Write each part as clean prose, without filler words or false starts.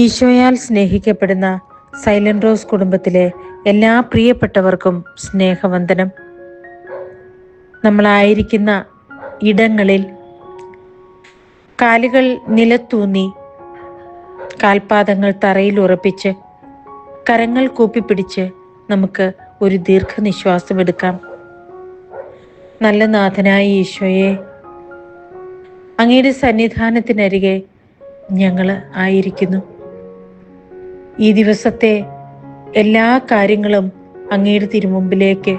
ഈശോയാൽ സ്നേഹിക്കപ്പെടുന്ന silent rose കുടുംബത്തിലെ എല്ലാ പ്രിയപ്പെട്ടവർക്കും സ്നേഹവന്ദനം. നമ്മളായിരിക്കുന്ന ഇടങ്ങളിൽ കാലുകൾ നിലത്തൂന്നി, കാൽപാദങ്ങൾ തറയിൽ ഉറപ്പിച്ച്, കരങ്ങൾ കൂപ്പിപ്പിടിച്ച് നമുക്ക് ഒരു ദീർഘനിശ്വാസം എടുക്കാം. നല്ല നാഥനായ ഈശോയെ, അങ്ങയുടെ സന്നിധാനത്തിനരികെ ഞങ്ങൾ ആയിരിക്കുന്നു. ഈ ദിവസത്തെ എല്ലാ കാര്യങ്ങളും അങ്ങയുടെ തിരുമുമ്പിലേക്ക്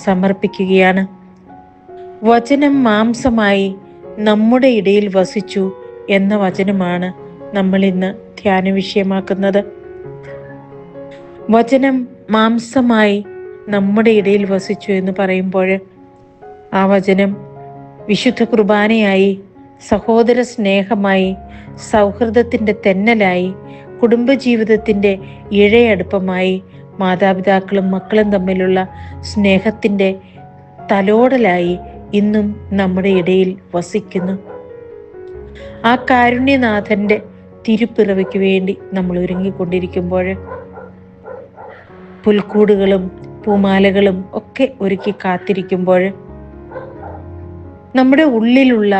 സമർപ്പിക്കുകയാണ്. വചനം മാംസമായി നമ്മുടെ ഇടയിൽ വസിച്ചു എന്ന വചനമാണ് നമ്മൾ ഇന്ന് ധ്യാന വിഷയമാക്കുന്നത്. വചനം മാംസമായി നമ്മുടെ ഇടയിൽ വസിച്ചു എന്ന് പറയുമ്പോൾ ആ വചനം വിശുദ്ധ കുർബാനയായി, സഹോദര സ്നേഹമായി, സൗഹൃദത്തിൻ്റെ തെന്നലായി, കുടുംബജീവിതത്തിൻ്റെ ഇഴയടുപ്പമായി, മാതാപിതാക്കളും മക്കളും തമ്മിലുള്ള സ്നേഹത്തിൻ്റെ തലോടലായി ഇന്നും നമ്മുടെ ഇടയിൽ വസിക്കുന്നു. ആ കാരുണ്യനാഥൻ്റെ തിരുപ്പിറവിക്ക് വേണ്ടി നമ്മൾ ഒരുങ്ങിക്കൊണ്ടിരിക്കുമ്പോൾ പുൽക്കൂടുകളും പൂമാലകളും ഒക്കെ ഒരുക്കി കാത്തിരിക്കുമ്പോൾ നമ്മുടെ ഉള്ളിലുള്ള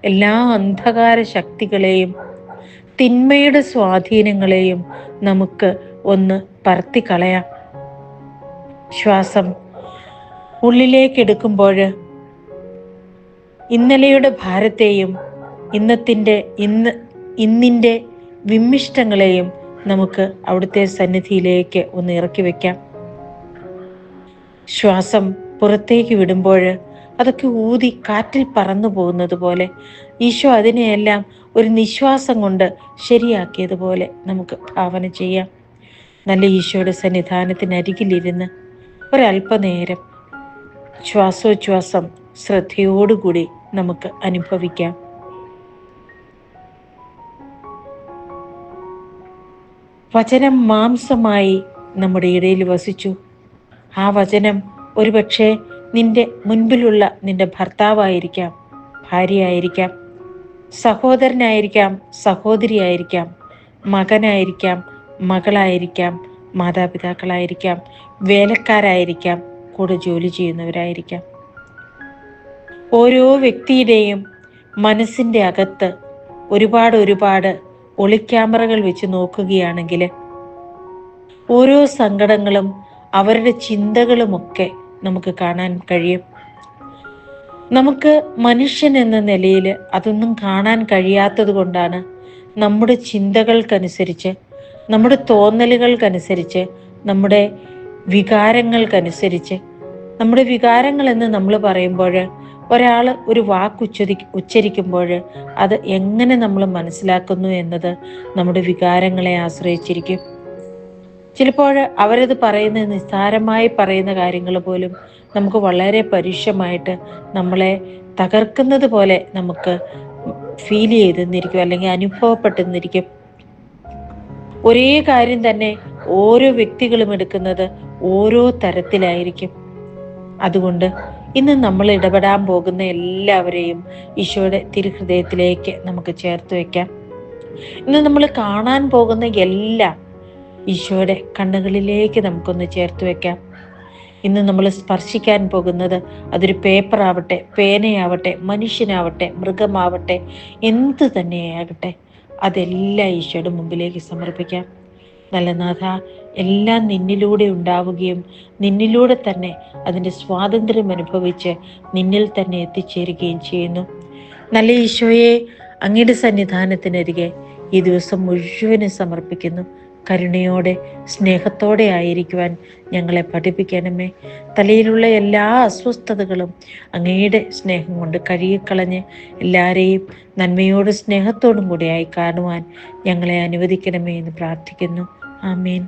എല്ലാ അന്ധകാര ശക്തികളെയും തിന്മയുടെ സ്വാധീനങ്ങളെയും നമുക്ക് ഒന്ന് പറത്തിക്കളയാം. ശ്വാസം ഉള്ളിലേക്കെടുക്കുമ്പോൾ ഇന്നലെയുടെ ഭാരത്തെയും ഇന്നിൻ്റെ വിമ്മിഷ്ടങ്ങളെയും നമുക്ക് അവിടുത്തെ സന്നിധിയിലേക്ക് ഒന്ന് ഇറക്കി വെക്കാം. ശ്വാസം പുറത്തേക്ക് വിടുമ്പോൾ അതൊക്കെ ഊതി കാറ്റിൽ പറന്നു പോകുന്നത് പോലെ ഈശോ അതിനെയെല്ലാം ഒരു നിശ്വാസം കൊണ്ട് ശരിയാക്കിയതുപോലെ നമുക്ക് ഭാവന ചെയ്യാം. നല്ല ഈശോയുടെ സന്നിധാനത്തിനരികിലിരുന്ന് ഒരല്പനേരം ശ്വാസോച്ഛ്വാസം ശ്രദ്ധയോടുകൂടി നമുക്ക് അനുഭവിക്കാം. വചനം മാംസമായി നമ്മുടെ ഇടയിൽ വസിച്ചു. ആ വചനം ഒരുപക്ഷെ നിന്റെ മുൻപിലുള്ള നിന്റെ ഭർത്താവായിരിക്കാം, ഭാര്യയായിരിക്കാം, സഹോദരനായിരിക്കാം, സഹോദരിയായിരിക്കാം, മകനായിരിക്കാം, മകളായിരിക്കാം, മാതാപിതാക്കളായിരിക്കാം, വേലക്കാരായിരിക്കാം, കൂടെ ജോലി ചെയ്യുന്നവരായിരിക്കാം. ഓരോ വ്യക്തിയുടെയും മനസ്സിൻ്റെ അകത്ത് ഒരുപാട് ഒളിക്യാമറകൾ വെച്ച് നോക്കുകയാണെങ്കിൽ ഓരോ സങ്കടങ്ങളും അവരുടെ ചിന്തകളുമൊക്കെ നമുക്ക് കാണാൻ കഴിയും. നമുക്ക് മനുഷ്യൻ എന്ന നിലയിൽ അതൊന്നും കാണാൻ കഴിയാത്തത് കൊണ്ടാണ് നമ്മുടെ ചിന്തകൾക്കനുസരിച്ച്, നമ്മുടെ തോന്നലുകൾക്കനുസരിച്ച്, നമ്മുടെ വികാരങ്ങൾക്കനുസരിച്ച്, നമ്മുടെ വികാരങ്ങൾ എന്ന് നമ്മൾ പറയുമ്പോൾ ഒരാൾ ഒരു വാക്ക് ഉച്ചരിക്കുമ്പോൾ അത് എങ്ങനെ നമ്മൾ മനസ്സിലാക്കുന്നു എന്നത് നമ്മുടെ വികാരങ്ങളെ ആശ്രയിച്ചിരിക്കും. ചിലപ്പോൾ അവരത് പറയുന്ന നിസ്സാരമായി പറയുന്ന കാര്യങ്ങൾ പോലും നമുക്ക് വളരെ പരുഷമായിട്ട് നമ്മളെ തകർക്കുന്നത് പോലെ നമുക്ക് ഫീൽ ചെയ്തെന്നിരിക്കും, അല്ലെങ്കിൽ അനുഭവപ്പെട്ടെന്നിരിക്കും. ഒരേ കാര്യം തന്നെ ഓരോ വ്യക്തികളും എടുക്കുന്നത് ഓരോ തരത്തിലായിരിക്കും. അതുകൊണ്ട് ഇന്ന് നമ്മൾ ഇടപെടാൻ പോകുന്ന എല്ലാവരെയും ഈശോയുടെ തിരുഹൃദയത്തിലേക്ക് നമുക്ക് ചേർത്ത് വയ്ക്കാം. ഇന്ന് നമ്മൾ കാണാൻ പോകുന്ന എല്ലാം ഈശോയുടെ കണ്ണുകളിലേക്ക് നമുക്കൊന്ന് ചേർത്ത് വെക്കാം. ഇന്ന് നമ്മൾ സ്പർശിക്കാൻ പോകുന്നത് അതൊരു പേപ്പറാവട്ടെ, പേനയാവട്ടെ, മനുഷ്യനാവട്ടെ, മൃഗമാവട്ടെ, എന്ത് തന്നെയാകട്ടെ, അതെല്ലാം ഈശോയുടെ മുമ്പിലേക്ക് സമർപ്പിക്കാം. നല്ല നാഥ, എല്ലാം നിന്നിലൂടെ ഉണ്ടാവുകയും നിന്നിലൂടെ തന്നെ അതിൻ്റെ സ്വാതന്ത്ര്യം അനുഭവിച്ച് നിന്നിൽ തന്നെ എത്തിച്ചേരുകയും ചെയ്യുന്നു. നല്ല ഈശോയെ, അങ്ങയുടെ സന്നിധാനത്തിനരികെ ഈ ദിവസം മുഴുവനും സമർപ്പിക്കുന്നു. കരുണയോടെ സ്നേഹത്തോടെ ആയിരിക്കുവാൻ ഞങ്ങളെ പഠിപ്പിക്കണമേ. തലയിലുള്ള എല്ലാ അസ്വസ്ഥതകളും അങ്ങയുടെ സ്നേഹം കൊണ്ട് കഴുകിക്കളഞ്ഞ് എല്ലാവരെയും നന്മയോടും സ്നേഹത്തോടും കൂടിയായി കാണുവാൻ ഞങ്ങളെ അനുവദിക്കണമേ എന്ന് പ്രാർത്ഥിക്കുന്നു. ആമേൻ.